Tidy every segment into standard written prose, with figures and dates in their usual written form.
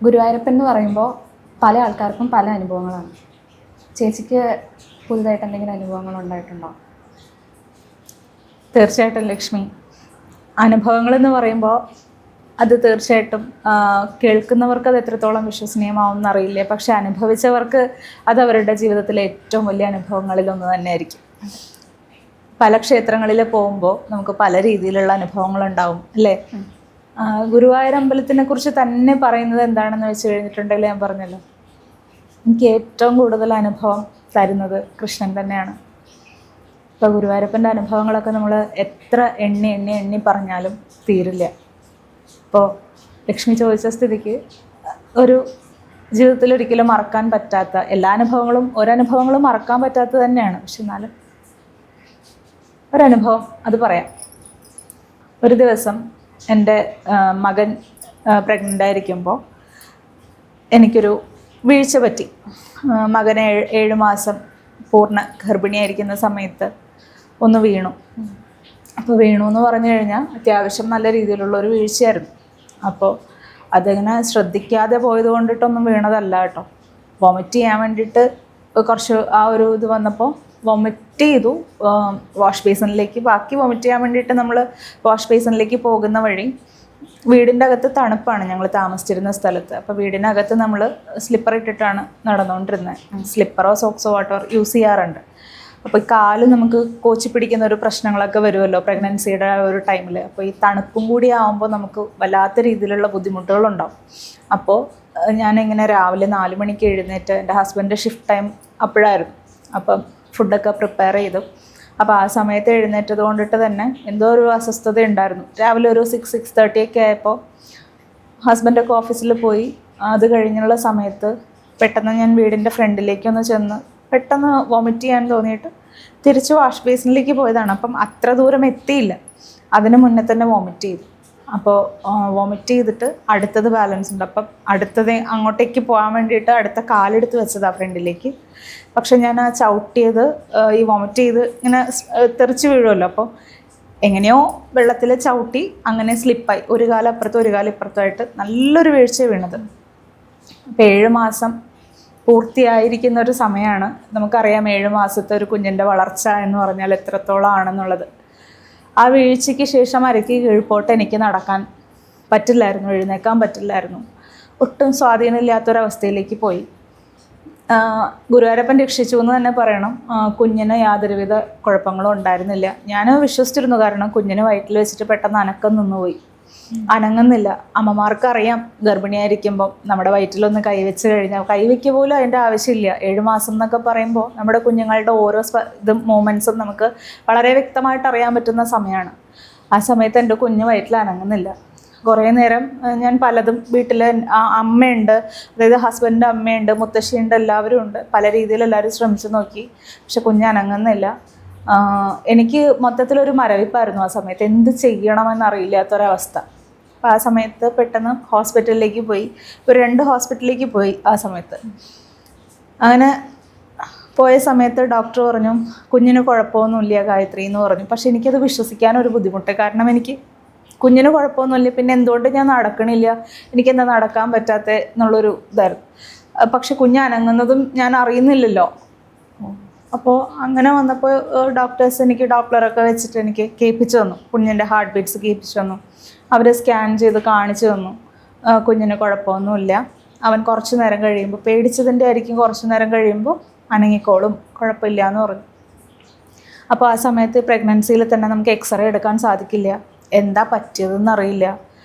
ഗുരുവായൂരപ്പൻ എന്ന് പറയുമ്പോൾ പല ആൾക്കാർക്കും പല അനുഭവങ്ങളാണ്. ചേച്ചിക്ക് പുതുതായിട്ട് എന്തെങ്കിലും അനുഭവങ്ങൾ ഉണ്ടായിട്ടുണ്ടോ? തീർച്ചയായിട്ടും ലക്ഷ്മി, അനുഭവങ്ങളെന്ന് പറയുമ്പോൾ അത് തീർച്ചയായിട്ടും കേൾക്കുന്നവർക്ക് അത് എത്രത്തോളം വിശ്വസനീയമാവും അറിയില്ല. പക്ഷെ അനുഭവിച്ചവർക്ക് അത് അവരുടെ ജീവിതത്തിലെ ഏറ്റവും വലിയ അനുഭവങ്ങളിലൊന്ന് തന്നെയായിരിക്കും. പല ക്ഷേത്രങ്ങളിൽ പോകുമ്പോൾ നമുക്ക് പല രീതിയിലുള്ള അനുഭവങ്ങളുണ്ടാവും അല്ലേ? ഗുരുവായൂർ അമ്പലത്തിനെ കുറിച്ച് തന്നെ പറയുന്നത് എന്താണെന്ന് വെച്ച് കഴിഞ്ഞിട്ടുണ്ടെങ്കിൽ ഞാൻ പറഞ്ഞല്ലോ, എനിക്ക് ഏറ്റവും കൂടുതൽ അനുഭവം തരുന്നത് കൃഷ്ണൻ തന്നെയാണ്. ഇപ്പോൾ ഗുരുവായൂരപ്പൻ്റെ അനുഭവങ്ങളൊക്കെ നമ്മൾ എത്ര എണ്ണി പറഞ്ഞാലും തീരില്ല. ഇപ്പോൾ ലക്ഷ്മി ചോദിച്ച സ്ഥിതിക്ക് ഒരു ജീവിതത്തിൽ ഒരിക്കലും മറക്കാൻ പറ്റാത്ത എല്ലാ അനുഭവങ്ങളും ഒരനുഭവങ്ങളും മറക്കാൻ പറ്റാത്തത് തന്നെയാണ്. പക്ഷെ എന്നാലും ഒരനുഭവം അത് പറയാം. ഒരു ദിവസം എൻ്റെ മകൻ പ്രഗ്നൻ്റ് ആയിരിക്കുമ്പോൾ എനിക്കൊരു വീഴ്ച പറ്റി. മകന് 7 മാസം പൂർണ്ണ ഗർഭിണിയായിരിക്കുന്ന സമയത്ത് ഒന്ന് വീണു. അപ്പോൾ വീണു എന്ന് പറഞ്ഞു കഴിഞ്ഞാൽ അത്യാവശ്യം നല്ല രീതിയിലുള്ളൊരു വീഴ്ചയായിരുന്നു. അപ്പോൾ അതിങ്ങനെ ശ്രദ്ധിക്കാതെ പോയത് കൊണ്ടിട്ടൊന്നും വീണതല്ല കേട്ടോ. വൊമിറ്റ് ചെയ്യാൻ വേണ്ടിയിട്ട് കുറച്ച് ആ ഒരു ഇത് വന്നപ്പോൾ വൊമിറ്റ് ചെയ്തു വാഷ് ബേസിനിലേക്ക്. ബാക്കി വൊമിറ്റ് ചെയ്യാൻ വേണ്ടിയിട്ട് നമ്മൾ വാഷ് ബേസിനിലേക്ക് പോകുന്ന വഴി വീടിൻ്റെ അകത്ത് തണുപ്പാണ് ഞങ്ങൾ താമസിച്ചിരുന്ന സ്ഥലത്ത്. അപ്പോൾ വീടിനകത്ത് നമ്മൾ സ്ലിപ്പർ ഇട്ടിട്ടാണ് നടന്നുകൊണ്ടിരുന്നത്. സ്ലിപ്പറോ സോക്സോ വാട്ടർ യൂസ് ചെയ്യാറുണ്ട്. അപ്പോൾ ഈ കാല് നമുക്ക് കോച്ചി പിടിക്കുന്ന ഒരു പ്രശ്നങ്ങളൊക്കെ വരുമല്ലോ പ്രഗ്നൻസിയുടെ ഒരു ടൈമിൽ. അപ്പോൾ ഈ തണുപ്പും കൂടി ആകുമ്പോൾ നമുക്ക് വല്ലാത്ത രീതിയിലുള്ള ബുദ്ധിമുട്ടുകളുണ്ടാവും. അപ്പോൾ ഞാനിങ്ങനെ രാവിലെ 4 മണിക്ക് എഴുന്നേറ്റ്, എൻ്റെ ഹസ്ബൻഡിൻ്റെ ഷിഫ്റ്റ് ടൈം അപ്പോഴായിരുന്നു. അപ്പം ഫുഡൊക്കെ പ്രിപ്പയർ ചെയ്തു. അപ്പോൾ ആ സമയത്ത് എഴുന്നേറ്റത് കൊണ്ടിട്ട് തന്നെ എന്തോ ഒരു അസ്വസ്ഥത ഉണ്ടായിരുന്നു. രാവിലെ ഒരു 6-6:30 ഒക്കെ ആയപ്പോൾ ഹസ്ബൻഡൊക്കെ ഓഫീസിൽ പോയി. അത് കഴിഞ്ഞുള്ള സമയത്ത് പെട്ടെന്ന് ഞാൻ വീടിൻ്റെ ഫ്രണ്ടിലേക്കൊന്ന് ചെന്ന് പെട്ടെന്ന് വൊമിറ്റ് ചെയ്യാൻ തോന്നിയിട്ട് തിരിച്ച് വാഷ് ബേസിനിലേക്ക് പോയതാണ്. അപ്പം അത്ര ദൂരം എത്തിയില്ല, അതിന് മുന്നേ തന്നെ വൊമിറ്റ് ചെയ്തു. അപ്പോൾ വൊമിറ്റ് ചെയ്തിട്ട് അടുത്തത് ബാലൻസ് ഉണ്ട്. അപ്പം അടുത്തത് അങ്ങോട്ടേക്ക് പോകാൻ വേണ്ടിയിട്ട് അടുത്ത കാലെടുത്ത് വെച്ചതാണ് ഫ്രണ്ടിലേക്ക്. പക്ഷെ ഞാൻ ആ ചവിട്ടിയത് ഈ വൊമിറ്റ് ചെയ്ത് ഇങ്ങനെ തെറിച്ച് വീഴുമല്ലോ. അപ്പോൾ എങ്ങനെയോ വെള്ളത്തിൽ ചവിട്ടി അങ്ങനെ സ്ലിപ്പായി. ഒരു കാലം അപ്പുറത്തും ഒരു കാലം ഇപ്പുറത്തുമായിട്ട് നല്ലൊരു വീഴ്ച വീണത്. അപ്പോൾ 7 മാസം പൂർത്തിയായിരിക്കുന്ന ഒരു സമയമാണ്. നമുക്കറിയാം 7 മാസത്തെ ഒരു കുഞ്ഞിൻ്റെ വളർച്ച എന്ന് പറഞ്ഞാൽ എത്രത്തോളം ആണെന്നുള്ളത്. ആ വീഴ്ചയ്ക്ക് ശേഷം അരയ്ക്ക് കീഴ്പോട്ട് എനിക്ക് നടക്കാൻ പറ്റില്ലായിരുന്നു, എഴുന്നേക്കാൻ പറ്റില്ലായിരുന്നു. ഒട്ടും സ്വാധീനമില്ലാത്തൊരവസ്ഥയിലേക്ക് പോയി. ഗുരുവായൂരപ്പൻ രക്ഷിച്ചു എന്ന് തന്നെ പറയണം. കുഞ്ഞിന് യാതൊരുവിധ കുഴപ്പങ്ങളും ഉണ്ടായിരുന്നില്ല. ഞാൻ വിശ്വസിച്ചിരുന്നു, കാരണം കുഞ്ഞിന് വയറ്റിൽ വെച്ചിട്ട് പെട്ടെന്ന് അനക്കം നിന്നുപോയി. അനങ്ങുന്നില്ല. അമ്മമാർക്കറിയാം ഗർഭിണിയായിരിക്കുമ്പം നമ്മുടെ വയറ്റിലൊന്ന് കൈവച്ച് കഴിഞ്ഞാൽ, കൈവയ്ക്ക് പോലും അതിൻ്റെ ആവശ്യമില്ല. 7 മാസം എന്നൊക്കെ പറയുമ്പോൾ നമ്മുടെ കുഞ്ഞുങ്ങളുടെ ഓരോ മൂമെൻറ്റ്സും നമുക്ക് വളരെ വ്യക്തമായിട്ട് അറിയാൻ പറ്റുന്ന സമയമാണ്. ആ സമയത്ത് എൻ്റെ കുഞ്ഞ് വയറ്റിൽ അനങ്ങുന്നില്ല. കുറേ നേരം ഞാൻ പലതും വീട്ടിൽ അമ്മയുണ്ട്, അതായത് ഹസ്ബൻഡിൻ്റെ അമ്മയുണ്ട്, മുത്തശ്ശിയുണ്ട്, എല്ലാവരും ഉണ്ട്. പല രീതിയിൽ എല്ലാവരും ശ്രമിച്ചു നോക്കി, പക്ഷെ കുഞ്ഞ് അനങ്ങുന്നില്ല. എനിക്ക് മൊത്തത്തിലൊരു മരവിപ്പായിരുന്നു ആ സമയത്ത്. എന്ത് ചെയ്യണമെന്നറിയില്ലാത്തൊരവസ്ഥ. അപ്പോൾ ആ സമയത്ത് പെട്ടെന്ന് ഹോസ്പിറ്റലിലേക്ക് പോയി. ഒരു 2 ഹോസ്പിറ്റലിലേക്ക് പോയി ആ സമയത്ത്. അങ്ങനെ പോയ സമയത്ത് ഡോക്ടർ പറഞ്ഞു കുഞ്ഞിന് കുഴപ്പമൊന്നുമില്ല ഗായത്രി എന്ന് പറഞ്ഞു. പക്ഷെ എനിക്കത് വിശ്വസിക്കാനൊരു ബുദ്ധിമുട്ട്. കാരണം എനിക്ക് കുഞ്ഞിന് കുഴപ്പമൊന്നുമില്ല, പിന്നെ എന്തുകൊണ്ട് ഞാൻ നടക്കണില്ല, എനിക്കെന്താ നടക്കാൻ പറ്റാത്ത എന്നുള്ളൊരു ഇതായിരുന്നു. പക്ഷെ കുഞ്ഞ് അനങ്ങുന്നതും ഞാൻ അറിയുന്നില്ലല്ലോ. അപ്പോൾ അങ്ങനെ വന്നപ്പോൾ ഡോക്ടേഴ്സ് എനിക്ക് ഡോപ്ലറൊക്കെ വെച്ചിട്ട് എനിക്ക് കേൾപ്പിച്ചു തന്നു. കുഞ്ഞിൻ്റെ ഹാർട്ട് ബീറ്റ്സ് കേൾപ്പിച്ചു തന്നു. അവർ സ്കാൻ ചെയ്ത് കാണിച്ചു തന്നു കുഞ്ഞിന് കുഴപ്പമൊന്നുമില്ല. അവൻ കുറച്ച് നേരം കഴിയുമ്പോൾ, പേടിച്ചതിൻ്റെ ആയിരിക്കും, കുറച്ച് നേരം കഴിയുമ്പോൾ അനങ്ങിക്കോളും, കുഴപ്പമില്ല എന്ന് പറഞ്ഞു. അപ്പോൾ ആ സമയത്ത് പ്രഗ്നൻസിയിൽ തന്നെ നമുക്ക് എക്സ്റേ എടുക്കാൻ സാധിക്കില്ല. എന്താ പറ്റിയതെന്ന് അറിയില്ല,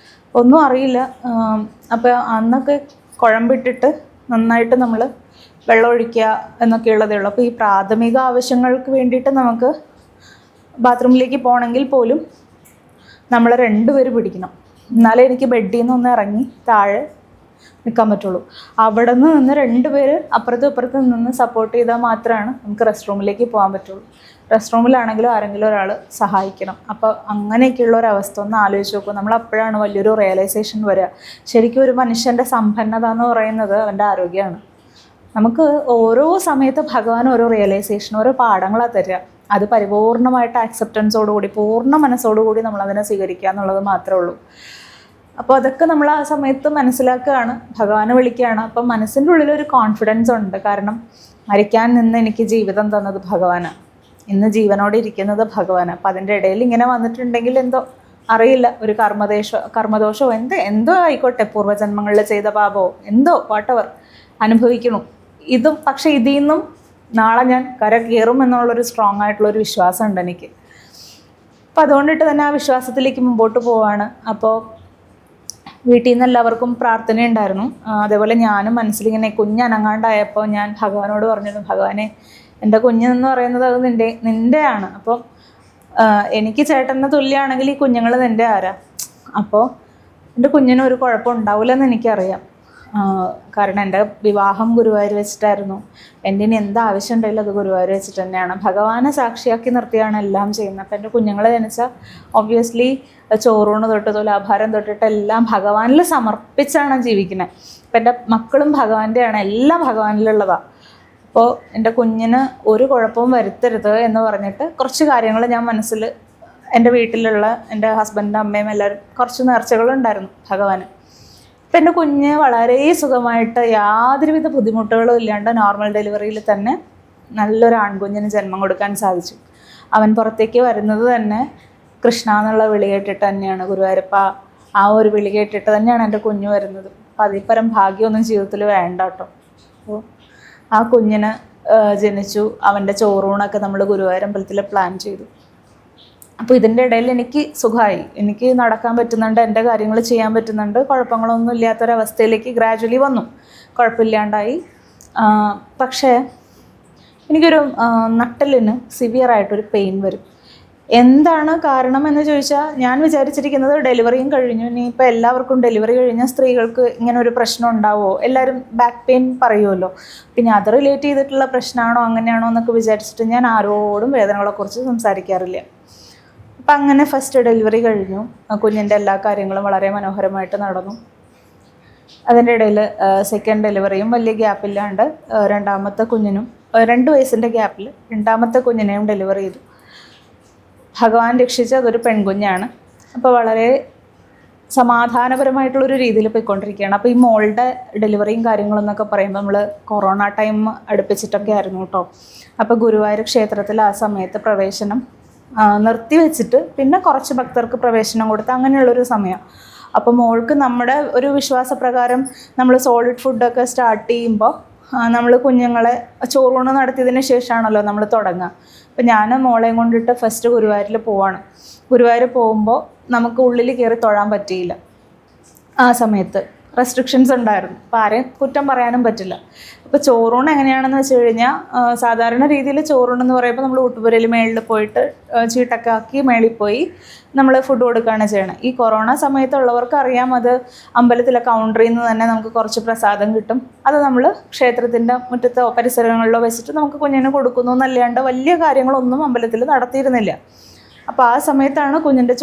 ഒന്നും അറിയില്ല. അപ്പോൾ അന്നൊക്കെ കുഴമ്പിട്ടിട്ട് നന്നായിട്ട് നമ്മൾ വെള്ളം ഒഴിക്കുക എന്നൊക്കെ ഉള്ളതേ ഉള്ളൂ. അപ്പോൾ ഈ പ്രാഥമിക ആവശ്യങ്ങൾക്ക് വേണ്ടിയിട്ട് നമുക്ക് ബാത്റൂമിലേക്ക് പോകണമെങ്കിൽ പോലും നമ്മൾ 2 പേര് പിടിക്കണം. എന്നാലേ എനിക്ക് ബെഡിൽ നിന്ന് ഇറങ്ങി താഴെ നിൽക്കാൻ പറ്റുള്ളൂ. അവിടെ നിന്ന് 2 പേര് അപ്പുറത്തും ഇപ്പുറത്തും നിന്ന് സപ്പോർട്ട് ചെയ്താൽ മാത്രമാണ് നമുക്ക് റെസ്റ്റ് റൂമിലേക്ക് പോകാൻ പറ്റുള്ളൂ. റെസ്റ്റ് റൂമിലാണെങ്കിലും ആരെങ്കിലും ഒരാൾ സഹായിക്കണം. അപ്പോൾ അങ്ങനെയൊക്കെയുള്ള ഒരവസ്ഥ ഒന്ന് ആലോചിച്ച് നോക്കും. നമ്മൾ അപ്പോഴാണ് വലിയൊരു റിയലൈസേഷൻ വരിക. ശരിക്കും ഒരു മനുഷ്യൻ്റെ സമ്പന്നത എന്ന് പറയുന്നത് അവൻ്റെ ആരോഗ്യമാണ്. നമുക്ക് ഓരോ സമയത്ത് ഭഗവാൻ ഓരോ റിയലൈസേഷൻ, ഓരോ പാഠങ്ങളാണ് തരിക. അത് പരിപൂർണമായിട്ട് ആക്സെപ്റ്റൻസോടുകൂടി, പൂർണ്ണ മനസ്സോടുകൂടി നമ്മളതിനെ സ്വീകരിക്കുക എന്നുള്ളത് മാത്രമേ ഉള്ളൂ. അപ്പോൾ അതൊക്കെ നമ്മൾ ആ സമയത്ത് മനസ്സിലാക്കുകയാണ്, ഭഗവാനെ വിളിക്കുകയാണ്. അപ്പം മനസ്സിൻ്റെ ഉള്ളിലൊരു കോൺഫിഡൻസ് ഉണ്ട്. കാരണം മരിക്കാൻ നിന്ന് എനിക്ക് ജീവിതം തന്നത് ഭഗവാനാണ്, ഇന്ന് ജീവനോടെ ഇരിക്കുന്നത് ഭഗവാനാണ്. അപ്പം അതിൻ്റെ ഇടയിൽ ഇങ്ങനെ വന്നിട്ടുണ്ടെങ്കിൽ എന്തോ അറിയില്ല, ഒരു കർമ്മദോഷമോ എന്തോ ആയിക്കോട്ടെ, പൂർവ്വജന്മങ്ങളിൽ ചെയ്ത പാപമോ എന്തോ വാട്ടവർ അനുഭവിക്കണം. പക്ഷേ ഇതിൽ നിന്നും നാളെ ഞാൻ കയറും എന്നുള്ളൊരു സ്ട്രോങ് ആയിട്ടുള്ളൊരു വിശ്വാസമുണ്ട് എനിക്ക്. അപ്പോൾ അതുകൊണ്ടിട്ട് തന്നെ ആ വിശ്വാസത്തിലേക്ക് മുമ്പോട്ട് പോവാണ്. അപ്പോൾ വീട്ടിൽ നിന്ന് എല്ലാവർക്കും പ്രാർത്ഥനയുണ്ടായിരുന്നു. അതേപോലെ ഞാനും മനസ്സിലിങ്ങനെ കുഞ്ഞനങ്ങാണ്ടായപ്പോൾ ഞാൻ ഭഗവാനോട് പറഞ്ഞിരുന്നു, ഭഗവാനെ എൻ്റെ കുഞ്ഞെന്ന് പറയുന്നത് അത് നിൻ്റെയാണ്. അപ്പോൾ എനിക്ക് ചേട്ടന് തുല്യമാണെങ്കിൽ ഈ കുഞ്ഞുങ്ങൾ നിൻ്റെ ആരാ? അപ്പോൾ എൻ്റെ കുഞ്ഞിന് ഒരു കുഴപ്പം ഉണ്ടാവില്ലെന്ന് എനിക്കറിയാം. കാരണം എൻ്റെ വിവാഹം ഗുരുവായൂർ വെച്ചിട്ടായിരുന്നു. എൻ്റെ ഇനി എന്താവശ്യം ഉണ്ടെങ്കിലും അത് ഗുരുവായൂർ വെച്ചിട്ട് തന്നെയാണ്. ഭഗവാനെ സാക്ഷിയാക്കി നിർത്തിയാണ് എല്ലാം ചെയ്യുന്നത്. അപ്പം എൻ്റെ കുഞ്ഞുങ്ങളെ ജനിച്ചാൽ ഒബ്വിയസ്ലി ചോറൂണ് തൊട്ട് തുലാഭാരം തൊട്ടിട്ട് എല്ലാം ഭഗവാനിൽ സമർപ്പിച്ചാണ് ജീവിക്കുന്നത്. അപ്പം എൻ്റെ മക്കളും ഭഗവാന്റെയാണ്, എല്ലാം ഭഗവാനിലുള്ളതാണ്. അപ്പോൾ എൻ്റെ കുഞ്ഞിന് ഒരു കുഴപ്പവും വരുത്തരുത് എന്ന് പറഞ്ഞിട്ട് കുറച്ച് കാര്യങ്ങൾ ഞാൻ മനസ്സിൽ, എൻ്റെ വീട്ടിലുള്ള എൻ്റെ ഹസ്ബൻഡിൻ്റെ അമ്മയും എല്ലാവരും കുറച്ച് നേർച്ചകളുണ്ടായിരുന്നു ഭഗവാന്. അപ്പം എൻ്റെ കുഞ്ഞ് വളരെ സുഖമായിട്ട് യാതൊരുവിധ ബുദ്ധിമുട്ടുകളും ഇല്ലാണ്ട് നോർമൽ ഡെലിവറിയിൽ തന്നെ നല്ലൊരു ആൺകുഞ്ഞിന് ജന്മം കൊടുക്കാൻ സാധിച്ചു. അവൻ പുറത്തേക്ക് വരുന്നത് തന്നെ കൃഷ്ണ എന്നുള്ള വിളി കേട്ടിട്ട് തന്നെയാണ്, ഗുരുവായൂരപ്പ ആ ഒരു വിളി കേട്ടിട്ട് തന്നെയാണ് എൻ്റെ കുഞ്ഞ് വരുന്നത്. അപ്പം അതിൽ പരം ഭാഗ്യമൊന്നും ജീവിതത്തിൽ വേണ്ട കേട്ടോ. അപ്പോൾ ആ കുഞ്ഞിന് ജനിച്ചു. അവൻ്റെ ചോറൂണൊക്കെ നമ്മൾ ഗുരുവായൂരമ്പലത്തിൽ പ്ലാൻ ചെയ്തു. അപ്പോൾ ഇതിൻ്റെ ഇടയിൽ എനിക്ക് സുഖമായി, എനിക്ക് നടക്കാൻ പറ്റുന്നുണ്ട്, എൻ്റെ കാര്യങ്ങൾ ചെയ്യാൻ പറ്റുന്നുണ്ട്, കുഴപ്പങ്ങളൊന്നും ഇല്ലാത്തൊരവസ്ഥയിലേക്ക് ഗ്രാജ്വലി വന്നു, കുഴപ്പമില്ലാണ്ടായി. പക്ഷേ എനിക്കൊരു നട്ടലിന് സിവിയറായിട്ടൊരു പെയിൻ വരും. എന്താണ് കാരണം എന്ന് ചോദിച്ചാൽ, ഞാൻ വിചാരിച്ചിരിക്കുന്നത് ഡെലിവറിയും കഴിഞ്ഞു, ഇനിയിപ്പോൾ എല്ലാവർക്കും ഡെലിവറി കഴിഞ്ഞ സ്ത്രീകൾക്ക് ഇങ്ങനെ ഒരു പ്രശ്നം ഉണ്ടാവുമോ, എല്ലാവരും ബാക്ക് പെയിൻ പറയുമല്ലോ, പിന്നെ അത് റിലേറ്റ് ചെയ്തിട്ടുള്ള പ്രശ്നമാണോ അങ്ങനെയാണോ എന്നൊക്കെ വിചാരിച്ചിട്ട് ഞാൻ ആരോടും വേദനകളെക്കുറിച്ച് സംസാരിക്കാറില്ല. അപ്പം അങ്ങനെ ഫസ്റ്റ് ഡെലിവറി കഴിഞ്ഞു. കുഞ്ഞിൻ്റെ എല്ലാ കാര്യങ്ങളും വളരെ മനോഹരമായിട്ട് നടന്നു. അതിൻ്റെ ഇടയിൽ സെക്കൻഡ് ഡെലിവറിയും വലിയ ഗ്യാപ്പില്ലാണ്ട് രണ്ടാമത്തെ കുഞ്ഞിനും 2 വയസ്സിൻ്റെ ഗ്യാപ്പിൽ രണ്ടാമത്തെ കുഞ്ഞിനെയും ഡെലിവറി ചെയ്തു. ഭഗവാൻ രക്ഷിച്ച അതൊരു പെൺകുഞ്ഞാണ്. അപ്പോൾ വളരെ സമാധാനപരമായിട്ടുള്ളൊരു രീതിയിൽ പോയിക്കൊണ്ടിരിക്കുകയാണ്. അപ്പോൾ ഈ മോളുടെ ഡെലിവറിയും കാര്യങ്ങളെന്നൊക്കെ പറയുമ്പോൾ നമ്മൾ കൊറോണ ടൈം അടുപ്പിച്ചിട്ടൊക്കെ ആയിരുന്നു കേട്ടോ. അപ്പോൾ ഗുരുവായൂർ ക്ഷേത്രത്തിൽ ആ സമയത്ത് പ്രവേശനം നിർത്തിവെച്ചിട്ട് പിന്നെ കുറച്ച് ഭക്തർക്ക് പ്രവേശനം കൊടുത്ത് അങ്ങനെയുള്ളൊരു സമയം. അപ്പോൾ മോൾക്ക് നമ്മുടെ ഒരു വിശ്വാസപ്രകാരം നമ്മൾ സോളിഡ് ഫുഡൊക്കെ സ്റ്റാർട്ട് ചെയ്യുമ്പോൾ നമ്മൾ കുഞ്ഞുങ്ങളെ ചോറൂണ് നടത്തിയതിന് ശേഷമാണല്ലോ നമ്മൾ തുടങ്ങുക. അപ്പം ഞാൻ മോളെയും കൊണ്ടിട്ട് ഫസ്റ്റ് ഗുരുവായൂരിൽ പോവാണ്. ഗുരുവായൂർ പോകുമ്പോൾ നമുക്ക് ഉള്ളിൽ കയറി തൊഴാൻ പറ്റിയില്ല. ആ സമയത്ത് റെസ്ട്രിക്ഷൻസ് ഉണ്ടായിരുന്നു. അപ്പോൾ ആരെയും കുറ്റം പറയാനും പറ്റില്ല. അപ്പോൾ ചോറൂണ് എങ്ങനെയാണെന്ന് വെച്ച് കഴിഞ്ഞാൽ, സാധാരണ രീതിയിൽ ചോറൂണെന്ന് പറയുമ്പോൾ നമ്മൾ ഊട്ടുപുരയിൽ മേളിൽ പോയിട്ട് ചീട്ടൊക്കെ ആക്കി മേളിൽ പോയി നമ്മൾ ഫുഡ് കൊടുക്കുകയാണ് ചെയ്യണം. ഈ കൊറോണ സമയത്തുള്ളവർക്ക് അറിയാം, അത് അമ്പലത്തിലെ കൗണ്ടറിൽ നിന്ന് തന്നെ നമുക്ക് കുറച്ച് പ്രസാദം കിട്ടും. അത് നമ്മൾ ക്ഷേത്രത്തിൻ്റെ മുറ്റത്തോ പരിസരങ്ങളിലോ വെച്ചിട്ട് നമുക്ക് കുഞ്ഞിന് കൊടുക്കുന്നു എന്നല്ലാണ്ട് വലിയ കാര്യങ്ങളൊന്നും അമ്പലത്തിൽ നടത്തിയിരുന്നില്ല. അപ്പോൾ ആ സമയത്താണ് കുഞ്ഞിൻ്റെ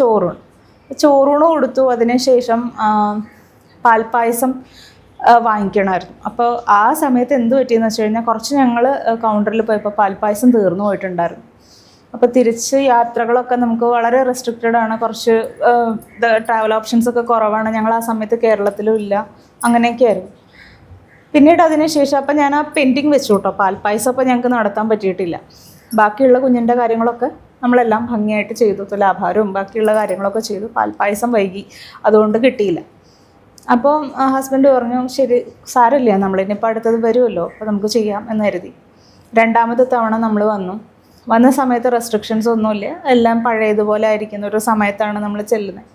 ചോറൂണ് കൊടുത്തു. അതിനുശേഷം പാൽപ്പായസം വാങ്ങിക്കണമായിരുന്നു. അപ്പോൾ ആ സമയത്ത് എന്ത് പറ്റിയെന്ന് വെച്ച് കഴിഞ്ഞാൽ, കുറച്ച് ഞങ്ങൾ കൗണ്ടറിൽ പോയപ്പോൾ പാൽപ്പായസം തീർന്നു പോയിട്ടുണ്ടായിരുന്നു. അപ്പോൾ തിരിച്ച് യാത്രകളൊക്കെ നമുക്ക് വളരെ റെസ്ട്രിക്റ്റഡ് ആണ്, കുറച്ച് ട്രാവൽ ഓപ്ഷൻസ് ഒക്കെ കുറവാണ്. ഞങ്ങൾ ആ സമയത്ത് കേരളത്തിലും ഇല്ല, അങ്ങനെയൊക്കെ ആയിരുന്നു. പിന്നീട് അതിന് ശേഷം അപ്പം ഞാൻ ആ പെൻഡിങ് വെച്ചു കേട്ടോ. പാൽപ്പായസം അപ്പോൾ ഞങ്ങൾക്ക് നടത്താൻ പറ്റിയിട്ടില്ല. ബാക്കിയുള്ള കുഞ്ഞിൻ്റെ കാര്യങ്ങളൊക്കെ നമ്മളെല്ലാം ഭംഗിയായിട്ട് ചെയ്തു, തുലാഭാരവും ബാക്കിയുള്ള കാര്യങ്ങളൊക്കെ ചെയ്തു. പാൽപ്പായസം വൈകി, അതുകൊണ്ട് കിട്ടിയില്ല. അപ്പോൾ ഹസ്ബൻഡ് പറഞ്ഞു, ശരി സാരമില്ല, നമ്മളിനിപ്പോൾ അടുത്തത് വരുമല്ലോ, അപ്പോൾ നമുക്ക് ചെയ്യാം എന്ന് കരുതി. രണ്ടാമത്തെ തവണ നമ്മൾ വന്ന സമയത്ത് റെസ്ട്രിക്ഷൻസ് ഒന്നുമില്ല, എല്ലാം പഴയതുപോലെ ആയിരിക്കുന്ന ഒരു സമയത്താണ് നമ്മൾ ചെല്ലുന്നത്.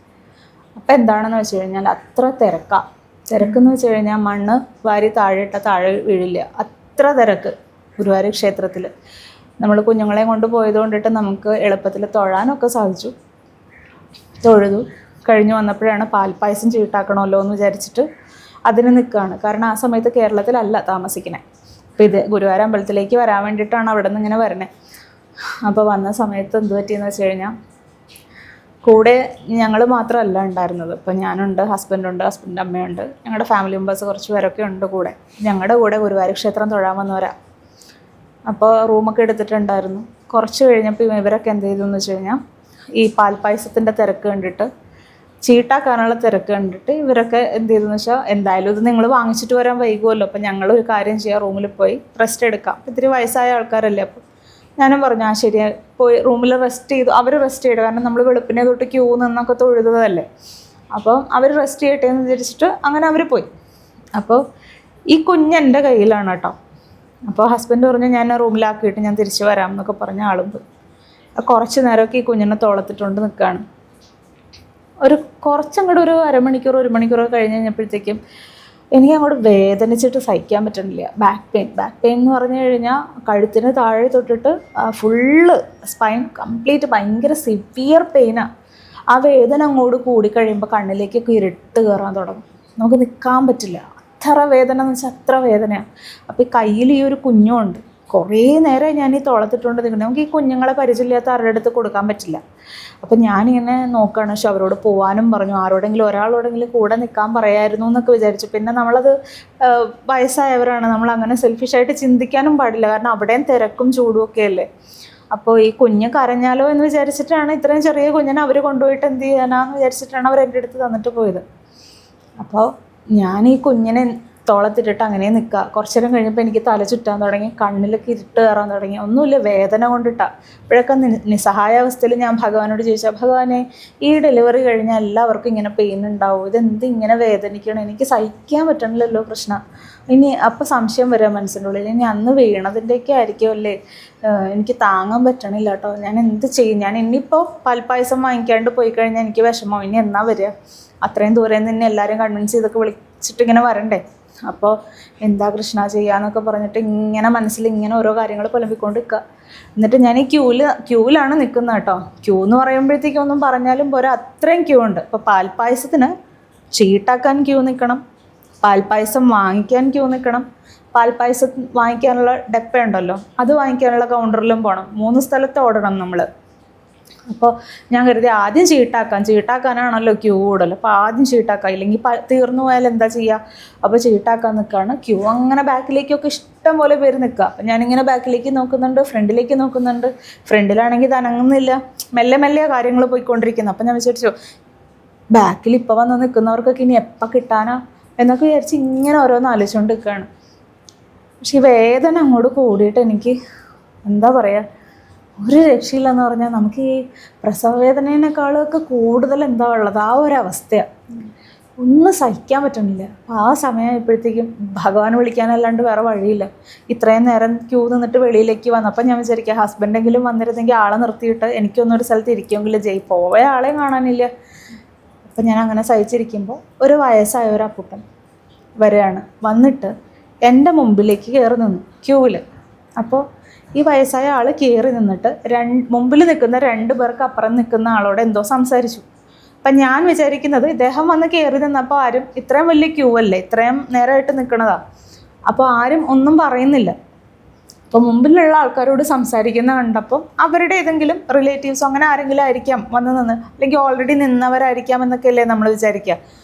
അപ്പോൾ എന്താണെന്ന് വെച്ച് കഴിഞ്ഞാൽ അത്ര തിരക്കെന്ന് വെച്ച് കഴിഞ്ഞാൽ മണ്ണ് വാരി താഴെ വീഴില്ല, അത്ര തിരക്ക് ഗുരുവായൂർ ക്ഷേത്രത്തിൽ. നമ്മൾ കുഞ്ഞുങ്ങളെ കൊണ്ട് പോയതുകൊണ്ടിട്ട് നമുക്ക് എളുപ്പത്തിൽ തൊഴാനൊക്കെ സാധിച്ചു. തൊഴുതു കഴിഞ്ഞ് വന്നപ്പോഴാണ് പാൽപ്പായസം ചീട്ടാക്കണമല്ലോ എന്ന് വിചാരിച്ചിട്ട് അതിന് നിൽക്കുകയാണ്. കാരണം ആ സമയത്ത് കേരളത്തിലല്ല താമസിക്കുന്നത്. അപ്പോൾ ഇത് ഗുരുവായൂർ അമ്പലത്തിലേക്ക് വരാൻ വേണ്ടിയിട്ടാണ് അവിടെ നിന്ന് ഇങ്ങനെ വരണേ. അപ്പോൾ വന്ന സമയത്ത് എന്ത് പറ്റിയെന്ന് വെച്ച് കഴിഞ്ഞാൽ, കൂടെ ഞങ്ങൾ മാത്രമല്ല ഉണ്ടായിരുന്നത്. ഇപ്പോൾ ഞാനുണ്ട്, ഹസ്ബൻഡുണ്ട്, ഹസ്ബൻഡിൻ്റെ അമ്മയുണ്ട്, ഞങ്ങളുടെ ഫാമിലി മെമ്പേഴ്സ് കുറച്ച് പേരൊക്കെ ഉണ്ട് കൂടെ. ഞങ്ങളുടെ കൂടെ ഗുരുവായൂർ ക്ഷേത്രം തൊഴാൻ വന്നവരാ. അപ്പോൾ റൂമൊക്കെ എടുത്തിട്ടുണ്ടായിരുന്നു. കുറച്ച് കഴിഞ്ഞപ്പോൾ ഇവരൊക്കെ എന്ത് ചെയ്തു എന്ന് വെച്ച് കഴിഞ്ഞാൽ, ഈ പാൽപ്പായസത്തിൻ്റെ തിരക്ക് കണ്ടിട്ട് ചീട്ടാക്കാനുള്ള തിരക്ക് കണ്ടിട്ട് ഇവരൊക്കെ എന്ത് ചെയ്തെന്ന് വെച്ചാൽ എന്തായാലും ഇത് നിങ്ങൾ വാങ്ങിച്ചിട്ട് വരാൻ വൈകുമല്ലോ, അപ്പം ഞങ്ങൾ ഒരു കാര്യം ചെയ്യാം, റൂമിൽ പോയി റെസ്റ്റ് എടുക്കാം. ഇത്തിരി വയസ്സായ ആൾക്കാരല്ലേ. അപ്പം ഞാനും പറഞ്ഞു ആ ശരിയാ, പോയി റൂമിൽ റെസ്റ്റ് ചെയ്തു. അവർ റെസ്റ്റ് ചെയ്തു, കാരണം നമ്മൾ വെളുപ്പിനെ തൊട്ട് ക്യൂ നിന്നൊക്കെ തൊഴുതതല്ലേ. അപ്പോൾ അവർ റെസ്റ്റ് ചെയ്യട്ടെ എന്ന് വിചാരിച്ചിട്ട് അങ്ങനെ അവർ പോയി. അപ്പോൾ ഈ കുഞ്ഞെൻ്റെ കയ്യിലാണ് കേട്ടോ. അപ്പോൾ ഹസ്ബൻഡ് പറഞ്ഞു ഞാൻ റൂമിലാക്കിയിട്ട് ഞാൻ തിരിച്ച് വരാം എന്നൊക്കെ പറഞ്ഞ ആളും പോയി. കുറച്ച് നേരമൊക്കെ ഈ കുഞ്ഞിനെ തോളത്തിട്ടുകൊണ്ട് നിൽക്കുകയാണ്. കുറച്ചങ്ങോട്ട് ഒരു അരമണിക്കൂർ 1 മണിക്കൂറൊക്കെ കഴിഞ്ഞ് കഴിഞ്ഞപ്പോഴത്തേക്കും എനിക്ക് അങ്ങോട്ട് വേദനിച്ചിട്ട് സഹിക്കാൻ പറ്റുന്നില്ല. ബാക്ക് പെയിൻ എന്ന് പറഞ്ഞു കഴിഞ്ഞാൽ കഴുത്തിന് താഴെ തൊട്ടിട്ട് ഫുള്ള് സ്പൈൻ കംപ്ലീറ്റ് ഭയങ്കര സിവിയർ പെയിനാണ്. ആ വേദന അങ്ങോട്ട് കൂടിക്കഴിയുമ്പോൾ കണ്ണിലേക്കൊക്കെ ഇരുട്ട് കയറാൻ തുടങ്ങും. നമുക്ക് നിൽക്കാൻ പറ്റില്ല, അത്ര വേദന എന്ന് വെച്ചാൽ അത്ര വേദനയാണ്. അപ്പോൾ ഈ കയ്യിൽ ഈ ഒരു കുഞ്ഞുമുണ്ട്. കുറേ നേരം ഞാൻ ഈ തോളത്തിട്ടുകൊണ്ട് നിൽക്കുന്നത്. നമുക്ക് ഈ കുഞ്ഞുങ്ങളെ പരിചയമില്ലാത്ത ആരുടെ അടുത്ത് കൊടുക്കാൻ പറ്റില്ല. അപ്പം ഞാനിങ്ങനെ നോക്കുകയാണ്. പക്ഷെ അവരോട് പോകാനും പറഞ്ഞു, ആരോടെങ്കിലും ഒരാളോടെങ്കിലും കൂടെ നിൽക്കാൻ പറയായിരുന്നു എന്നൊക്കെ വിചാരിച്ചു. പിന്നെ നമ്മളത് വയസ്സായവരാണ്, നമ്മളങ്ങനെ സെൽഫിഷായിട്ട് ചിന്തിക്കാനും പാടില്ല, കാരണം അവിടെയും തിരക്കും ചൂടും ഒക്കെ അല്ലേ. അപ്പോൾ ഈ കുഞ്ഞ് കരഞ്ഞാലോ എന്ന് വിചാരിച്ചിട്ടാണ്, ഇത്രയും ചെറിയ കുഞ്ഞിനെ അവർ കൊണ്ടുപോയിട്ട് എന്ത് ചെയ്യാനാന്ന് വിചാരിച്ചിട്ടാണ് അവർ എൻ്റെ അടുത്ത് തന്നിട്ട് പോയത്. അപ്പോൾ ഞാൻ ഈ കുഞ്ഞിനെ തോളത്തിട്ടിട്ട് അങ്ങനെ നിൽക്കുക. കുറച്ച് നേരം കഴിഞ്ഞപ്പോൾ എനിക്ക് തല ചുറ്റാൻ തുടങ്ങി, കണ്ണിലൊക്കെ ഇരുട്ട് കയറാൻ തുടങ്ങി. ഒന്നുമില്ല, വേദന കൊണ്ടിട്ടാണ്. അപ്പോഴൊക്കെ നിസ്സഹായാവസ്ഥയിൽ ഞാൻ ഭഗവാനോട് ചോദിച്ചാൽ, ഭഗവാനെ ഈ ഡെലിവറി കഴിഞ്ഞാൽ എല്ലാവർക്കും ഇങ്ങനെ പെയിൻ ഉണ്ടാവും, ഇതെന്ത് ഇങ്ങനെ വേദനിക്കണം, എനിക്ക് സഹിക്കാൻ പറ്റണില്ലല്ലോ കൃഷ്ണ. ഇനി അപ്പോൾ സംശയം വരിക മനസ്സിൻ്റെ ഉള്ളിൽ, ഇനി അന്ന് വീണതിൻ്റെയൊക്കെ ആയിരിക്കുമല്ലേ, എനിക്ക് താങ്ങാൻ പറ്റണില്ല കേട്ടോ, ഞാൻ എന്ത് ചെയ്യും. ഞാൻ ഇനിയിപ്പോൾ പാൽപ്പായസം വാങ്ങിക്കാണ്ട് പോയി കഴിഞ്ഞാൽ എനിക്ക് വിഷമം, ഇനി എന്നാ വരിക, അത്രയും ദൂരെ നിന്ന് എല്ലാവരും കൺവിൻസ് ചെയ്തൊക്കെ വിളിച്ചിട്ട് ഇങ്ങനെ വരണ്ടേ. അപ്പോൾ എന്താ കൃഷ്ണ ചെയ്യാന്നൊക്കെ പറഞ്ഞിട്ട് ഇങ്ങനെ മനസ്സിൽ ഇങ്ങനെ ഓരോ കാര്യങ്ങൾ പുലമ്പിക്കൊണ്ട് നിൽക്കുക. എന്നിട്ട് ഞാൻ ഈ ക്യൂവിലാണ് നിൽക്കുന്നത് കേട്ടോ. ക്യൂ എന്ന് പറയുമ്പോഴത്തേക്കും ഒന്നും പറഞ്ഞാലും പോരാ, അത്രയും ക്യൂ ഉണ്ട്. ഇപ്പോൾ പാൽപ്പായസത്തിന് ചീട്ടാക്കാൻ ക്യൂ നിൽക്കണം, പാൽപ്പായസം വാങ്ങിക്കാൻ ക്യൂ നിൽക്കണം, പാൽപ്പായസം വാങ്ങിക്കാനുള്ള ഡപ്പ ഉണ്ടല്ലോ അത് വാങ്ങിക്കാനുള്ള കൗണ്ടറിലും പോകണം. 3 സ്ഥലത്ത് ഓടണം നമ്മൾ. അപ്പോൾ ഞാൻ കരുതി ആദ്യം ചീട്ടാക്കാനാണല്ലോ ക്യൂ കൂടുതൽ, അപ്പോൾ ആദ്യം ചീട്ടാക്കാം, ഇല്ലെങ്കിൽ തീർന്നു പോയാൽ എന്താ ചെയ്യുക. അപ്പോൾ ചീട്ടാക്കാൻ നിൽക്കുകയാണ്. ക്യൂ അങ്ങനെ ബാക്കിലേക്കൊക്കെ ഇഷ്ടം പോലെ പേര് നിൽക്കുക. അപ്പം ഞാനിങ്ങനെ ബാക്കിലേക്ക് നോക്കുന്നുണ്ട്, ഫ്രണ്ടിലേക്ക് നോക്കുന്നുണ്ട്. ഫ്രണ്ടിലാണെങ്കിൽ ഇത് അനങ്ങുന്നില്ല, മെല്ലെ മെല്ലെ കാര്യങ്ങൾ പോയിക്കൊണ്ടിരിക്കുന്നു. അപ്പം ഞാൻ വിചാരിച്ചു ബാക്കിൽ ഇപ്പോൾ വന്ന് നിൽക്കുന്നവർക്കൊക്കെ ഇനി എപ്പോൾ കിട്ടാനാ എന്നൊക്കെ വിചാരിച്ച് ഇങ്ങനെ ഓരോന്ന് ആലോചിച്ചുകൊണ്ട് നിൽക്കുകയാണ്. പക്ഷെ ഈ വേദന അങ്ങോട്ട് കൂടിയിട്ട് എനിക്ക് എന്താ പറയുക, ഒരു രക്ഷയില്ലെന്ന് പറഞ്ഞാൽ നമുക്ക് ഈ പ്രസവ വേദനേനേക്കാളൊക്കെ കൂടുതൽ എന്താ ഉള്ളത് ആ ഒരവസ്ഥയാണ്. ഒന്നും സഹിക്കാൻ പറ്റണില്ല. അപ്പോൾ ആ സമയമായപ്പോഴത്തേക്കും ഭഗവാൻ വിളിക്കാനല്ലാണ്ട് വേറെ വഴിയില്ല. ഇത്രയും നേരം ക്യൂ നിന്നിട്ട് വെളിയിലേക്ക് വന്നപ്പോൾ ഞാൻ വിചാരിക്കുക ഹസ്ബൻഡെങ്കിലും വന്നിരുന്നെങ്കിൽ ആളെ നിർത്തിയിട്ട് എനിക്കൊന്നൊരു സ്ഥലത്ത് ഇരിക്കുമെങ്കിലും പോയ ആളെയും കാണാനില്ല. അപ്പം ഞാൻ അങ്ങനെ സഹിച്ചിരിക്കുമ്പോൾ ഒരു വയസ്സായ ഒരു അപ്പൂപ്പൻ വരികയാണ്. വന്നിട്ട് എൻ്റെ മുമ്പിലേക്ക് കയറി നിന്നു ക്യൂവിൽ. അപ്പോൾ ഈ വയസ്സായ ആൾ കയറി നിന്നിട്ട് മുമ്പിൽ നിൽക്കുന്ന 2 പേർക്ക് അപ്പുറം നിൽക്കുന്ന ആളോട് എന്തോ സംസാരിച്ചു. അപ്പം ഞാൻ വിചാരിക്കുന്നത് ഇദ്ദേഹം വന്ന് കയറി നിന്നപ്പോൾ ആരും, ഇത്രയും വലിയ ക്യൂ അല്ലേ, ഇത്രയും നേരമായിട്ട് നിൽക്കണതാണ്, അപ്പോൾ ആരും ഒന്നും പറയുന്നില്ല. അപ്പോൾ മുമ്പിലുള്ള ആൾക്കാരോട് സംസാരിക്കുന്ന കണ്ടപ്പം അവരുടെ ഏതെങ്കിലും റിലേറ്റീവ്സോ അങ്ങനെ ആരെങ്കിലും ആയിരിക്കാം വന്ന് നിന്ന്, അല്ലെങ്കിൽ ഓൾറെഡി നിന്നവരായിരിക്കാം എന്നൊക്കെയല്ലേ നമ്മൾ വിചാരിക്കുക.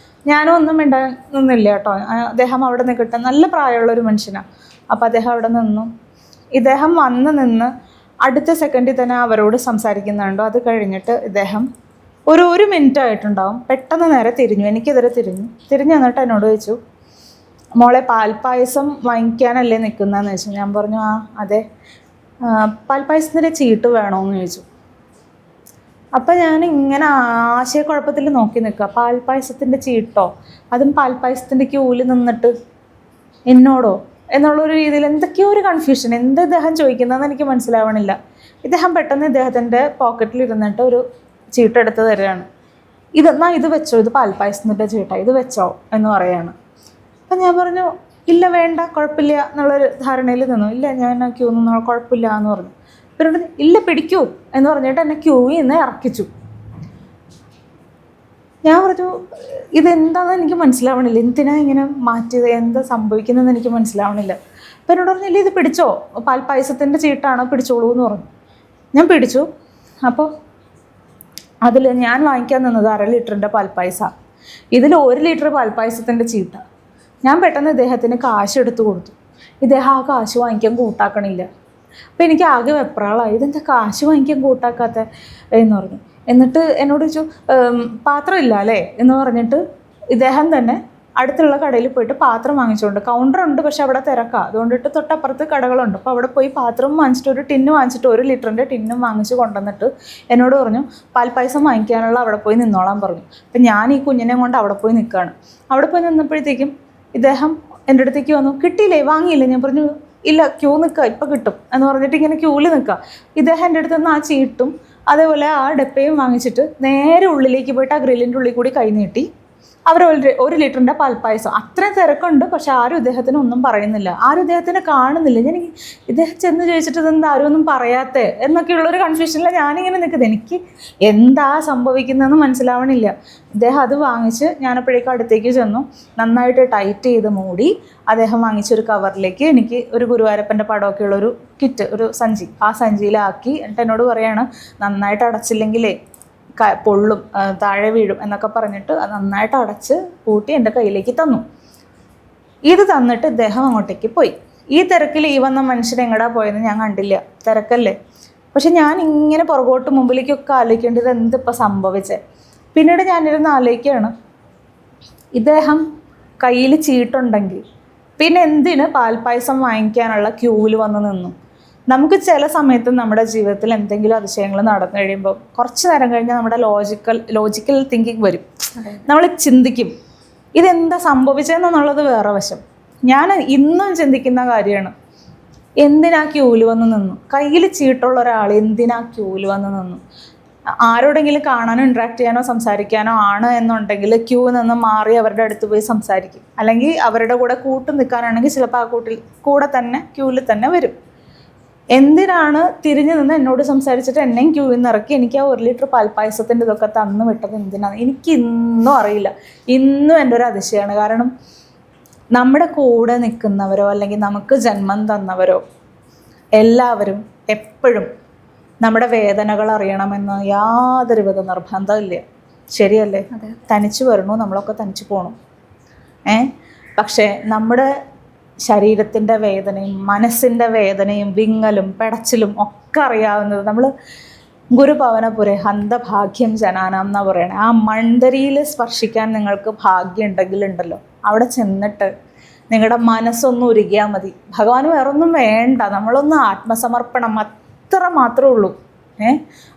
ഞാനും ഒന്നും നിന്നില്ല കേട്ടോ. അദ്ദേഹം അവിടെ നിൽക്കട്ടെ, നല്ല പ്രായമുള്ളൊരു മനുഷ്യനാണ്. അപ്പോൾ അദ്ദേഹം അവിടെ നിന്നു. ഇദ്ദേഹം വന്ന് നിന്ന് അടുത്ത സെക്കൻഡിൽ തന്നെ അവരോട് സംസാരിക്കുന്നുണ്ടോ. അത് കഴിഞ്ഞിട്ട് ഇദ്ദേഹം ഒരു മിനിറ്റ് ആയിട്ടുണ്ടാവും, പെട്ടെന്ന് നേരെ തിരിഞ്ഞു, എനിക്കെതിരെ തിരിഞ്ഞു വന്നിട്ട് എന്നോട് ചോദിച്ചു, മോളെ പാൽപ്പായസം വാങ്ങിക്കാനല്ലേ നിൽക്കുന്നതെന്ന് ചോദിച്ചു. ഞാൻ പറഞ്ഞു ആ അതെ, പാൽപ്പായസത്തിൻ്റെ ചീട്ട് വേണമെന്ന് ചോദിച്ചു. അപ്പം ഞാൻ ഇങ്ങനെ ആശയക്കുഴപ്പത്തിൽ നോക്കി നിൽക്കുക. പാൽപ്പായസത്തിൻ്റെ ചീട്ടോ, അതും പാൽപ്പായസത്തിൻ്റെ ക്യൂവിൽ നിന്നിട്ട് എന്നോടോ എന്നുള്ളൊരു രീതിയിൽ എന്തൊക്കെയോ ഒരു കൺഫ്യൂഷൻ. എന്ത് ഇദ്ദേഹം ചോദിക്കുന്നതെന്ന് എനിക്ക് മനസ്സിലാവണില്ല. ഇദ്ദേഹം പെട്ടെന്ന് ഇദ്ദേഹത്തിൻ്റെ പോക്കറ്റിലിരുന്നിട്ട് ഒരു ചീട്ടെടുത്ത് തരികയാണ്. ഇത് വെച്ചോ, ഇത് പാൽപ്പായസത്തിൻ്റെ ചീട്ടാണ്, ഇത് വെച്ചോ എന്ന് പറയുകയാണ്. അപ്പം ഞാൻ പറഞ്ഞു ഇല്ല വേണ്ട കുഴപ്പമില്ല എന്നുള്ളൊരു ധാരണയിൽ നിന്നു. ഇല്ല ഞാൻ ക്യൂ നിന്നോ കുഴപ്പമില്ല എന്ന് പറഞ്ഞു. ഇവരോട് ഇല്ല പിടിക്കൂ എന്ന് പറഞ്ഞിട്ട് എന്നെ ക്യൂവിൽ നിന്ന് ഇറക്കിച്ചു. ഞാൻ പറഞ്ഞു ഇതെന്താണെന്ന് എനിക്ക് മനസ്സിലാവണില്ല, എന്തിനാ ഇങ്ങനെ മാറ്റിയത്, എന്താ സംഭവിക്കുന്നതെന്ന് എനിക്ക് മനസ്സിലാവണില്ല. അപ്പം എന്നോട് പറഞ്ഞില്ല ഇത് പിടിച്ചോ, പാൽപ്പായസത്തിൻ്റെ ചീട്ടാണോ, പിടിച്ചോളൂ എന്ന് പറഞ്ഞു. ഞാൻ പിടിച്ചു. അപ്പോൾ അതിൽ ഞാൻ വാങ്ങിക്കാൻ നിന്നത് 1/2 ലിറ്ററിൻ്റെ പാൽപ്പായസമാണ്. ഇതിൽ 1 ലിറ്റർ പാൽപ്പായസത്തിൻ്റെ ചീട്ടാണ്. ഞാൻ പെട്ടെന്ന് ഇദ്ദേഹത്തിന് കാശ് എടുത്ത് കൊടുത്തു. ഇദ്ദേഹം ആ കാശ് വാങ്ങിക്കാൻ കൂട്ടാക്കണില്ല. അപ്പോൾ എനിക്ക് ആകെ വെപ്രാളായി, ഇതെന്താ കാശ് വാങ്ങിക്കാൻ കൂട്ടാക്കാത്ത എന്ന് പറഞ്ഞു. എന്നിട്ട് എന്നോട് ചോദിച്ചു പാത്രമില്ല അല്ലേ എന്ന് പറഞ്ഞിട്ട് ഇദ്ദേഹം തന്നെ അടുത്തുള്ള കടയിൽ പോയിട്ട് പാത്രം വാങ്ങിച്ചുകൊണ്ട്, കൗണ്ടറുണ്ട് പക്ഷെ അവിടെ തിരക്കാം, അതുകൊണ്ടിട്ട് തൊട്ടപ്പുറത്ത് കടകളുണ്ട്. അപ്പോൾ അവിടെ പോയി പാത്രം വാങ്ങിച്ചിട്ട് ഒരു ടിന്ന് വാങ്ങിച്ചിട്ട് 1 ലിറ്ററിൻ്റെ ടിന്നും വാങ്ങിച്ച് കൊണ്ടുവന്നിട്ട് എന്നോട് പറഞ്ഞു പാൽപ്പായസം വാങ്ങിക്കാനുള്ള അവിടെ പോയി നിന്നോളാൻ പറഞ്ഞു. അപ്പം ഞാൻ ഈ കുഞ്ഞിനെ കൊണ്ട് അവിടെ പോയി നിൽക്കുകയാണ്. അവിടെ പോയി നിന്നപ്പോഴത്തേക്കും ഇദ്ദേഹം എൻ്റെ അടുത്തേക്ക് വന്നു, കിട്ടിയില്ലേ, വാങ്ങിയില്ലേ? ഞാൻ പറഞ്ഞു ഇല്ല, ക്യൂ നിൽക്കുക, ഇപ്പം കിട്ടും എന്ന് പറഞ്ഞിട്ട് ഇങ്ങനെ ക്യൂവിൽ നിൽക്കുക. ഇദ്ദേഹം എൻ്റെ അടുത്ത് നിന്ന് ആ ചീട്ടും അതേപോലെ ആ ഡപ്പയും വാങ്ങിച്ചിട്ട് നേരെ ഉള്ളിലേക്ക് പോയിട്ട് ആ ഗ്രില്ലിൻ്റെ ഉള്ളിൽ കൂടി കൈ നീട്ടി അവർ 1 ലിറ്ററിൻ്റെ പാൽപ്പായസം. അത്രയും തിരക്കുണ്ട്, പക്ഷെ ആരും ഇദ്ദേഹത്തിന് ഒന്നും പറയുന്നില്ല, ആരും ഇദ്ദേഹത്തിനെ കാണുന്നില്ല. ഞാൻ ഇദ്ദേഹം ചെന്ന് ചോദിച്ചിട്ട് ഇതെന്താ ആരും ഒന്നും പറയാത്തേ എന്നൊക്കെയുള്ളൊരു കൺഫ്യൂഷനിൽ ഞാനിങ്ങനെ നിൽക്കുന്നത്. എനിക്ക് എന്താ സംഭവിക്കുന്നതെന്ന് മനസ്സിലാവണില്ല. ഇദ്ദേഹം അത് വാങ്ങിച്ച് ഞാനപ്പോഴേക്കും അടുത്തേക്ക് ചെന്നു, നന്നായിട്ട് ടൈറ്റ് ചെയ്ത് മൂടി അദ്ദേഹം വാങ്ങിച്ചൊരു കവറിലേക്ക് എനിക്ക് ഒരു ഗുരുവായൂരപ്പൻ്റെ പടമൊക്കെ ഉള്ളൊരു കിറ്റ്, ഒരു സഞ്ചി, ആ സഞ്ചിയിലാക്കി. എന്നിട്ട് എന്നോട് പറയാണ് നന്നായിട്ട് അടച്ചില്ലെങ്കിലേ പൊള്ളും, താഴെ വീഴും എന്നൊക്കെ പറഞ്ഞിട്ട് അത് നന്നായിട്ട് അടച്ച് കൂട്ടി എൻ്റെ കയ്യിലേക്ക് തന്നു. ഇത് തന്നിട്ട് ഇദ്ദേഹം അങ്ങോട്ടേക്ക് പോയി. ഈ തിരക്കിൽ ഈ വന്ന മനുഷ്യൻ എങ്ങടാ പോയെന്ന് ഞാൻ കണ്ടില്ല, തിരക്കല്ലേ. പക്ഷെ ഞാൻ ഇങ്ങനെ പുറകോട്ട് മുമ്പിലേക്കൊക്കെ ആലോചിക്കേണ്ടത് എന്തിപ്പോൾ സംഭവിച്ചേ. പിന്നീട് ഞാനിരുന്ന് ആലോചിക്കുകയാണ്, ഇദ്ദേഹം കയ്യിൽ ചീട്ടുണ്ടെങ്കിൽ പിന്നെ എന്തിന് പാൽപ്പായസം വാങ്ങിക്കാനുള്ള ക്യൂവിൽ വന്ന് നിന്നു? നമുക്ക് ചില സമയത്ത് നമ്മുടെ ജീവിതത്തിൽ എന്തെങ്കിലും അതിശയങ്ങൾ നടന്നു കഴിയുമ്പോൾ കുറച്ച് നേരം കഴിഞ്ഞാൽ നമ്മുടെ ലോജിക്കൽ തിങ്കിങ് വരും. നമ്മൾ ചിന്തിക്കും ഇതെന്താ സംഭവിച്ചതെന്നുള്ളത് വേറെ വശം. ഞാൻ ഇന്നും ചിന്തിക്കുന്ന കാര്യമാണ്, എന്തിനാ ക്യൂവിൽ വന്ന് നിന്നു? കയ്യിൽ ചീട്ടുള്ള ഒരാൾ എന്തിനാ ക്യൂവിൽ വന്ന് നിന്നു? ആരോടെങ്കിലും കാണാനോ ഇൻട്രാക്ട് ചെയ്യാനോ സംസാരിക്കാനോ ആണ് എന്നുണ്ടെങ്കിൽ ക്യൂ നിന്ന് മാറി അവരുടെ അടുത്ത് പോയി സംസാരിക്കും. അല്ലെങ്കിൽ അവരുടെ കൂടെ കൂട്ട് നിൽക്കാനാണെങ്കിൽ ചിലപ്പോൾ ആ കൂടെ തന്നെ ക്യൂവിൽ തന്നെ വരും. എന്തിനാണ് തിരിഞ്ഞു നിന്ന് എന്നോട് സംസാരിച്ചിട്ട് എന്നെയും ക്യൂവിൽ നിന്ന് ഇറക്കി എനിക്ക് ആ 1 ലിറ്റർ പാൽപ്പായസത്തിൻ്റെ ഇതൊക്കെ തന്നു വിട്ടത് എന്തിനാണ് എനിക്ക് ഇന്നും അറിയില്ല. ഇന്നും എൻ്റെ ഒരു അതിശയമാണ്. കാരണം നമ്മുടെ കൂടെ നിൽക്കുന്നവരോ അല്ലെങ്കിൽ നമുക്ക് ജന്മം തന്നവരോ എല്ലാവരും എപ്പോഴും നമ്മുടെ വേദനകൾ അറിയണമെന്ന് യാതൊരുവിധ നിർബന്ധമില്ല. ശരിയല്ലേ? തനിച്ച് വരണു, നമ്മളൊക്കെ തനിച്ച് പോകണം. പക്ഷേ നമ്മുടെ ശരീരത്തിൻ്റെ വേദനയും മനസ്സിൻ്റെ വേദനയും വിങ്ങലും പെടച്ചിലും ഒക്കെ അറിയാവുന്നത് നമ്മൾ ഗുരുഭവനപുരെ ഹന്തഭാഗ്യം ജനാനാം എന്നാ പറയണേ. ആ മൺതരിയിൽ സ്പർശിക്കാൻ നിങ്ങൾക്ക് ഭാഗ്യം ഉണ്ടെങ്കിലുണ്ടല്ലോ, അവിടെ ചെന്നിട്ട് നിങ്ങളുടെ മനസ്സൊന്ന് ഉരുകിയാൽ മതി. ഭഗവാന് വേറൊന്നും വേണ്ട, നമ്മളൊന്ന് ആത്മസമർപ്പണം അത്ര മാത്രമേ ഉള്ളൂ.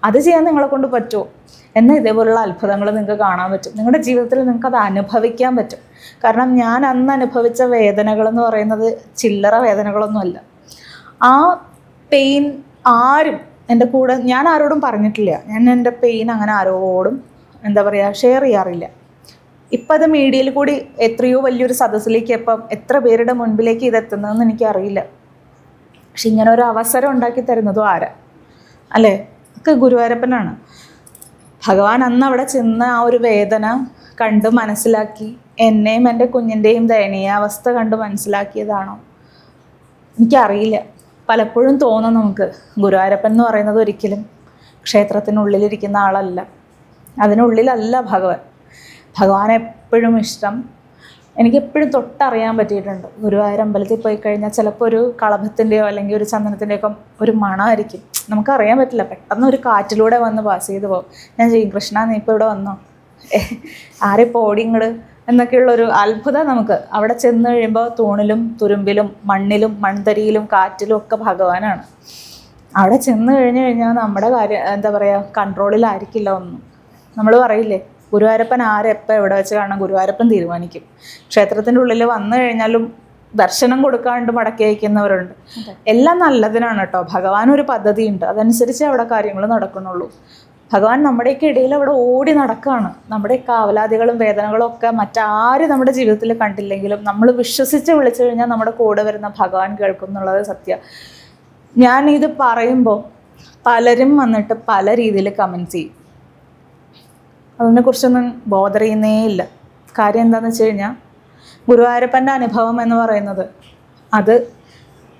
അത് ചെയ്യാൻ നിങ്ങളെ കൊണ്ട് പറ്റുമോ? എന്നാൽ ഇതേപോലുള്ള അത്ഭുതങ്ങൾ നിങ്ങൾക്ക് കാണാൻ പറ്റും. നിങ്ങളുടെ ജീവിതത്തിൽ നിങ്ങൾക്ക് അത് അനുഭവിക്കാൻ പറ്റും. കാരണം ഞാൻ അന്ന് അനുഭവിച്ച വേദനകളെന്ന് പറയുന്നത് ചില്ലറ വേദനകളൊന്നുമല്ല. ആ പെയിൻ ആരും എൻ്റെ കൂടെ, ഞാൻ ആരോടും പറഞ്ഞിട്ടില്ല. ഞാൻ എൻ്റെ പെയിൻ അങ്ങനെ ആരോടും ഷെയർ ചെയ്യാറില്ല. ഇപ്പം അത് മീഡിയയിൽ കൂടി എത്രയോ വലിയൊരു സദസ്സിലേക്ക് ഇപ്പം എത്ര പേരുടെ മുൻപിലേക്ക് ഇതെത്തുന്നതെന്ന് എനിക്കറിയില്ല. പക്ഷെ ഇങ്ങനെ ഒരു അവസരം ഉണ്ടാക്കി തരുന്നതും ആരാ അല്ലേ? ഒക്കെ ഗുരുവായൂരപ്പനാണ്. ഭഗവാൻ അന്ന് അവിടെ ചെന്ന് ആ ഒരു വേദന കണ്ട് മനസ്സിലാക്കി എന്നെയും എൻ്റെ കുഞ്ഞിൻ്റെയും ദയനീയാവസ്ഥ കണ്ട് മനസ്സിലാക്കിയതാണോ എനിക്കറിയില്ല. പലപ്പോഴും തോന്നും നമുക്ക് ഗുരുവായൂരപ്പൻ എന്ന് പറയുന്നത് ഒരിക്കലും ക്ഷേത്രത്തിനുള്ളിലിരിക്കുന്ന ആളല്ല, അതിനുള്ളിലല്ല ഭഗവാൻ. ഭഗവാൻ എപ്പോഴും ഇഷ്ടം എനിക്കെപ്പോഴും തൊട്ടറിയാൻ പറ്റിയിട്ടുണ്ട്. ഗുരുവായൂർ അമ്പലത്തിൽ പോയി കഴിഞ്ഞാൽ ചിലപ്പോൾ ഒരു കളഭത്തിൻ്റെയോ അല്ലെങ്കിൽ ഒരു ചന്ദനത്തിൻ്റെയൊക്കെ ഒരു മണമായിരിക്കും, നമുക്കറിയാൻ പറ്റില്ല. പെട്ടെന്ന് ഒരു കാറ്റിലൂടെ വന്ന് പാസ് ചെയ്ത് പോകും. ഞാൻ ചെയ്യും, കൃഷ്ണ നീ ഇപ്പോൾ ഇവിടെ വന്നോ, ആരെപ്പോൾ ഓടിങ്ങട് എന്നൊക്കെയുള്ളൊരു അത്ഭുതം നമുക്ക് അവിടെ ചെന്ന് കഴിയുമ്പോൾ. തൂണിലും തുരുമ്പിലും മണ്ണിലും മൺതരിയിലും കാറ്റിലും ഒക്കെ ഭഗവാനാണ്. അവിടെ ചെന്ന് കഴിഞ്ഞാൽ നമ്മുടെ കാര്യം കൺട്രോളിലായിരിക്കില്ല ഒന്നും. നമ്മൾ പറയില്ലേ ഗുരുവായൂരപ്പൻ ആരെപ്പോൾ എവിടെ വെച്ച് കാണാൻ ഗുരുവായൂരപ്പൻ തീരുമാനിക്കും. ക്ഷേത്രത്തിൻ്റെ ഉള്ളിൽ വന്നു കഴിഞ്ഞാലും ദർശനം കൊടുക്കാണ്ട് മടക്കി അയക്കുന്നവരുണ്ട്. എല്ലാം നല്ലതിനാണ് കേട്ടോ. ഭഗവാൻ ഒരു പദ്ധതിയുണ്ട്, അതനുസരിച്ച് അവിടെ കാര്യങ്ങൾ നടക്കുന്നുള്ളൂ. ഭഗവാൻ നമ്മുടെയൊക്കെ ഇടയിൽ അവിടെ ഓടി നടക്കുകയാണ്. നമ്മുടെ കാവലാദികളും വേദനകളും ഒക്കെ മറ്റാരും നമ്മുടെ ജീവിതത്തിൽ കണ്ടില്ലെങ്കിലും നമ്മൾ വിശ്വസിച്ച് വിളിച്ചു കഴിഞ്ഞാൽ നമ്മുടെ കൂടെ വരുന്ന ഭഗവാൻ കേൾക്കും എന്നുള്ളത് സത്യം. ഞാനിത് പറയുമ്പോൾ പലരും വന്നിട്ട് പല രീതിയിൽ കമൻറ്റ് ചെയ്യും. അതിനെക്കുറിച്ചൊന്നും ബോധർ ചെയ്യുന്നേ ഇല്ല. കാര്യം എന്താണെന്ന് വെച്ച് കഴിഞ്ഞാൽ ഗുരുവായൂരപ്പൻ്റെ അനുഭവം എന്ന് പറയുന്നത് അത്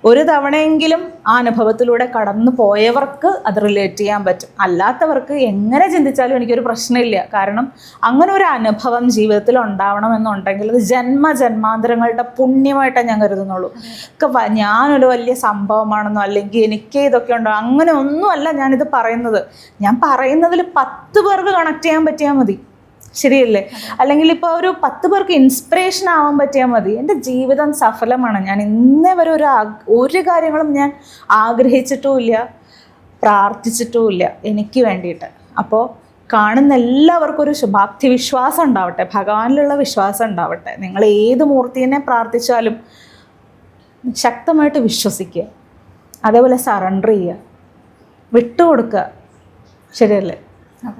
ഒരു തവണയെങ്കിലും ആ അനുഭവത്തിലൂടെ കടന്നു പോയവർക്ക് അത് റിലേറ്റ് ചെയ്യാൻ പറ്റും. അല്ലാത്തവർക്ക് എങ്ങനെ ചിന്തിച്ചാലും എനിക്കൊരു പ്രശ്നമില്ല. കാരണം അങ്ങനെ ഒരു അനുഭവം ജീവിതത്തിൽ ഉണ്ടാവണമെന്നുണ്ടെങ്കിൽ അത് ജന്മജന്മാന്തരങ്ങളുടെ പുണ്യമായിട്ടേ ഞാൻ കരുതുന്നുള്ളൂ. ഞാനൊരു വലിയ സംഭവമാണെന്നോ അല്ലെങ്കിൽ എനിക്ക് ഇതൊക്കെ ഉണ്ടോ അങ്ങനെ ഒന്നുമല്ല ഞാനിത് പറയുന്നത്. ഞാൻ പറയുന്നതിൽ 10 പേർക്ക് കണക്ട് ചെയ്യാൻ പറ്റിയാൽ മതി, ശരിയല്ലേ? അല്ലെങ്കിൽ ഇപ്പോൾ ഒരു 10 പേർക്ക് ഇൻസ്പിറേഷൻ ആവാൻ പറ്റിയാൽ മതി. എൻ്റെ ജീവിതം സഫലമാണ്. ഞാൻ ഇന്നേ വരെ ഒരു കാര്യങ്ങളും ഞാൻ ആഗ്രഹിച്ചിട്ടുമില്ല, പ്രാർത്ഥിച്ചിട്ടുമില്ല എനിക്ക് വേണ്ടിയിട്ട്. അപ്പോൾ കാണുന്ന എല്ലാവർക്കും ഒരു ശുഭാപ്തി വിശ്വാസം ഉണ്ടാവട്ടെ, ഭഗവാനിലുള്ള വിശ്വാസം ഉണ്ടാവട്ടെ. നിങ്ങൾ ഏത് മൂർത്തിനെ പ്രാർത്ഥിച്ചാലും ശക്തമായിട്ട് വിശ്വസിക്കുക, അതേപോലെ സറണ്ടർ ചെയ്യുക, വിട്ടുകൊടുക്കുക, ശരിയല്ലേ? അതെ.